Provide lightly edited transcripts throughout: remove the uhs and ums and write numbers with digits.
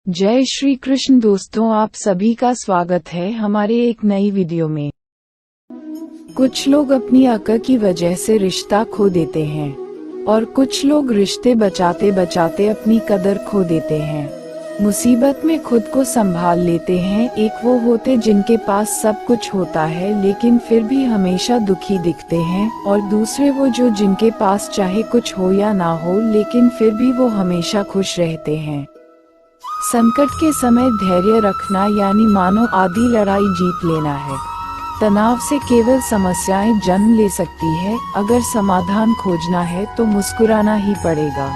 जय श्री कृष्ण दोस्तों, आप सभी का स्वागत है हमारे एक नई वीडियो में। कुछ लोग अपनी अक्ल की वजह से रिश्ता खो देते हैं और कुछ लोग रिश्ते बचाते बचाते अपनी कदर खो देते हैं। मुसीबत में खुद को संभाल लेते हैं। एक वो होते जिनके पास सब कुछ होता है लेकिन फिर भी हमेशा दुखी दिखते हैं, और दूसरे वो जो जिनके पास चाहे कुछ हो या ना हो लेकिन फिर भी वो हमेशा खुश रहते हैं। संकट के समय धैर्य रखना यानी मानो आधी लड़ाई जीत लेना है। तनाव से केवल समस्याएं जन्म ले सकती है। अगर समाधान खोजना है तो मुस्कुराना ही पड़ेगा।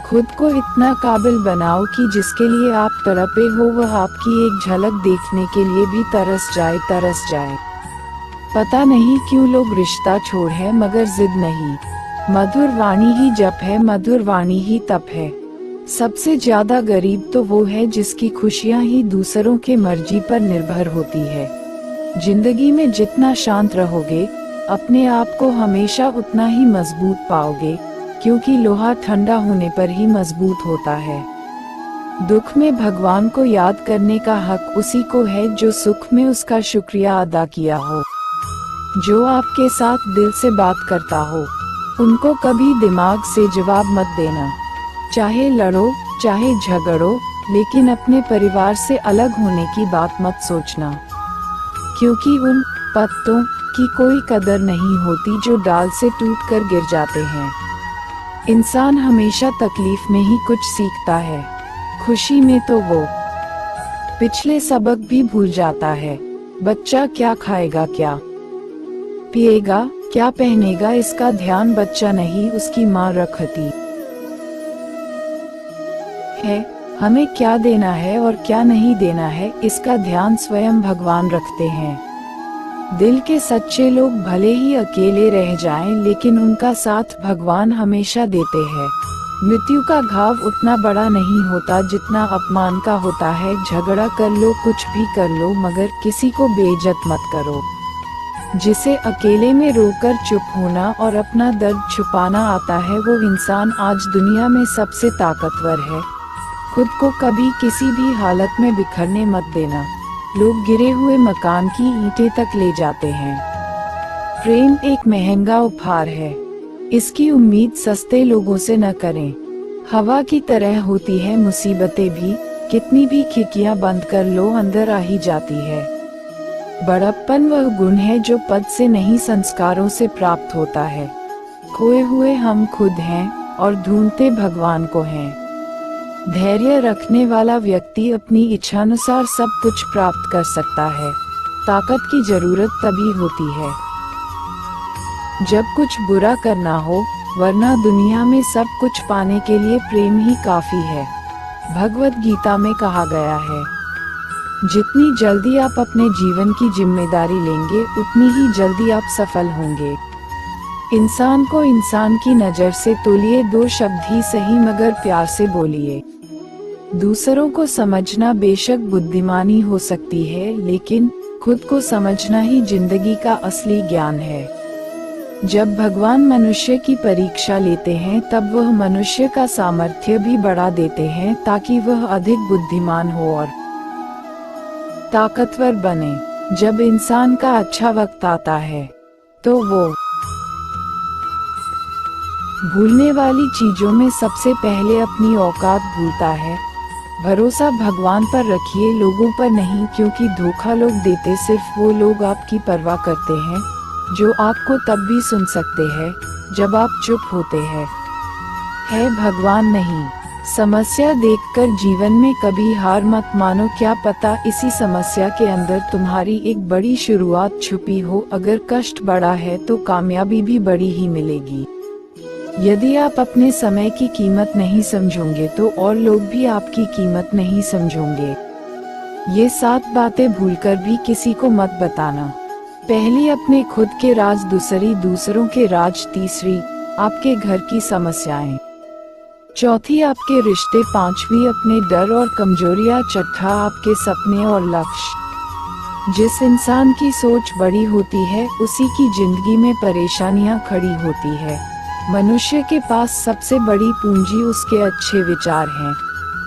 खुद को इतना काबिल बनाओ कि जिसके लिए आप तड़पे हो वह आपकी एक झलक देखने के लिए भी तरस जाए। पता नहीं क्यों लोग रिश्ता छोड़ है मगर जिद नहीं। मधुर वाणी ही जप है, मधुर वाणी ही तप है। सबसे ज्यादा गरीब तो वो है जिसकी खुशियां ही दूसरों के मर्जी पर निर्भर होती है। जिंदगी में जितना शांत रहोगे अपने आप को हमेशा उतना ही मजबूत पाओगे, क्योंकि लोहा ठंडा होने पर ही मजबूत होता है। दुख में भगवान को याद करने का हक उसी को है जो सुख में उसका शुक्रिया अदा किया हो। जो आपके साथ दिल से बात करता हो उनको कभी दिमाग से जवाब मत देना। चाहे लड़ो चाहे झगड़ो, लेकिन अपने परिवार से अलग होने की बात मत सोचना, क्योंकि उन पत्तों की कोई कदर नहीं होती जो डाल से टूटकर गिर जाते हैं। इंसान हमेशा तकलीफ में ही कुछ सीखता है, खुशी में तो वो पिछले सबक भी भूल जाता है। बच्चा क्या खाएगा, क्या पिएगा, क्या पहनेगा, इसका ध्यान बच्चा नहीं उसकी माँ रखती है। हमें क्या देना है और क्या नहीं देना है इसका ध्यान स्वयं भगवान रखते हैं। दिल के सच्चे लोग भले ही अकेले रह जाएं, लेकिन उनका साथ भगवान हमेशा देते हैं। मृत्यु का घाव उतना बड़ा नहीं होता जितना अपमान का होता है। झगड़ा कर लो, कुछ भी कर लो, मगर किसी को बेइज्जत मत करो। जिसे अकेले में रोकर चुप होना और अपना दर्द छुपाना आता है वो इंसान आज दुनिया में सबसे ताकतवर है। खुद को कभी किसी भी हालत में बिखरने मत देना। लोग गिरे हुए मकान की ईंटें तक ले जाते हैं। प्रेम एक महंगा उपहार है, इसकी उम्मीद सस्ते लोगों से न करें। हवा की तरह होती है मुसीबतें भी, कितनी भी खिड़कियां बंद कर लो अंदर आ ही जाती है। बड़प्पन वह गुण है जो पद से नहीं संस्कारों से प्राप्त होता है। खोए हुए हम खुद हैं और ढूंढते भगवान को हैं। धैर्य रखने वाला व्यक्ति अपनी इच्छानुसार सब कुछ प्राप्त कर सकता है। ताकत की जरूरत तभी होती है जब कुछ बुरा करना हो, वरना दुनिया में सब कुछ पाने के लिए प्रेम ही काफी है। भगवद गीता में कहा गया है, जितनी जल्दी आप अपने जीवन की जिम्मेदारी लेंगे उतनी ही जल्दी आप सफल होंगे। इंसान को इंसान की नजर से तोलिए, दो शब्द ही सही मगर प्यार से बोलिए। दूसरों को समझना बेशक बुद्धिमानी हो सकती है, लेकिन खुद को समझना ही जिंदगी का असली ज्ञान है। जब भगवान मनुष्य की परीक्षा लेते हैं तब वह मनुष्य का सामर्थ्य भी बढ़ा देते हैं ताकि वह अधिक बुद्धिमान हो और ताकतवर बने। जब इंसान का अच्छा वक्त आता है तो वो भूलने वाली चीजों में सबसे पहले अपनी औकात भूलता है। भरोसा भगवान पर रखिए, लोगों पर नहीं, क्योंकि धोखा लोग देते सिर्फ वो लोग आपकी परवाह करते हैं जो आपको तब भी सुन सकते हैं जब आप चुप होते हैं। है भगवान नहीं। समस्या देखकर जीवन में कभी हार मत मानो, क्या पता इसी समस्या के अंदर तुम्हारी एक बड़ी शुरुआत छुपी हो। अगर कष्ट बड़ा है तो कामयाबी भी बड़ी ही मिलेगी। यदि आप अपने समय की कीमत नहीं समझोगे तो और लोग भी आपकी कीमत नहीं समझोगे। ये 7 बातें भूलकर भी किसी को मत बताना। पहली, अपने खुद के राज, दूसरी दूसरों के राज, तीसरी आपके घर की समस्याएं, चौथी आपके रिश्ते, पांचवी अपने डर और कमजोरियां, छठा आपके सपने और लक्ष्य। जिस इंसान की सोच बड़ी होती है उसी की जिंदगी में परेशानियां खड़ी होती है। मनुष्य के पास सबसे बड़ी पूंजी उसके अच्छे विचार हैं।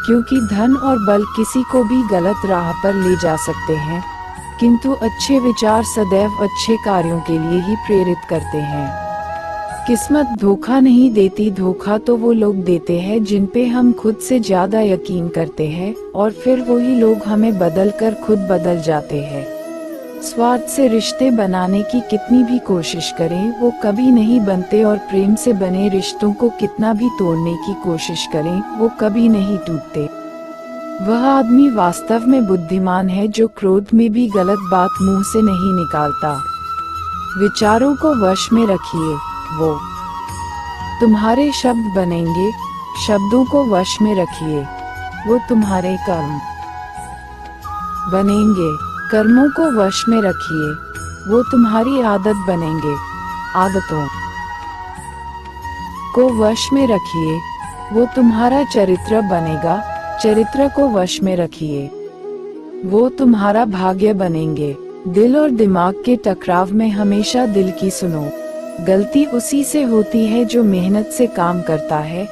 क्योंकि धन और बल किसी को भी गलत राह पर ले जा सकते हैं, किंतु अच्छे विचार सदैव अच्छे कार्यों के लिए ही प्रेरित करते हैं। किस्मत धोखा नहीं देती, धोखा तो वो लोग देते हैं जिन पे हम खुद से ज्यादा यकीन करते हैं, और फिर वही लोग हमें बदल कर खुद बदल जाते हैं। स्वार्थ से रिश्ते बनाने की कितनी भी कोशिश करें वो कभी नहीं बनते, और प्रेम से बने रिश्तों को कितना भी तोड़ने की कोशिश करें वो कभी नहीं टूटते। वह आदमी वास्तव में बुद्धिमान है जो क्रोध में भी गलत बात मुंह से नहीं निकालता। विचारों को वश में रखिए, वो तुम्हारे शब्द बनेंगे। शब्दों को वश में रखिए, वो तुम्हारे कर्म बनेंगे। कर्मों को वश में रखिए, वो तुम्हारी आदत बनेंगे। आदतों को वश में रखिए, वो तुम्हारा चरित्र बनेगा। चरित्र को वश में रखिए, वो तुम्हारा भाग्य बनेंगे। दिल और दिमाग के टकराव में हमेशा दिल की सुनो। गलती उसी से होती है जो मेहनत से काम करता है।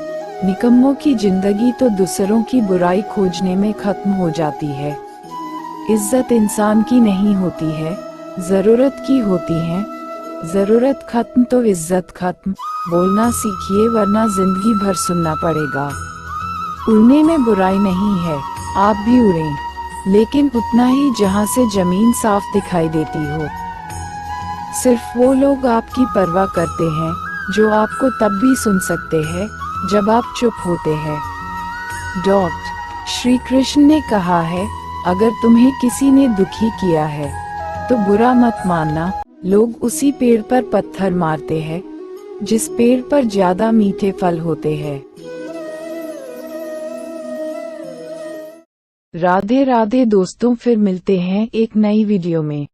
निकम्मों की जिंदगी तो दूसरों की बुराई खोजने में खत्म हो जाती है। इज्जत इंसान की नहीं होती है, जरूरत की होती है। जरूरत खत्म तो इज्जत खत्म। बोलना सीखिए वरना जिंदगी भर सुनना पड़ेगा। उड़ने में बुराई नहीं है, आप भी उड़ें, लेकिन उतना ही जहां से जमीन साफ दिखाई देती हो। सिर्फ वो लोग आपकी परवाह करते हैं जो आपको तब भी सुन सकते हैं जब आप चुप होते हैं। श्री कृष्ण ने कहा है, अगर तुम्हें किसी ने दुखी किया है तो बुरा मत मानना। लोग उसी पेड़ पर पत्थर मारते हैं जिस पेड़ पर ज्यादा मीठे फल होते हैं। राधे राधे दोस्तों, फिर मिलते हैं एक नई वीडियो में।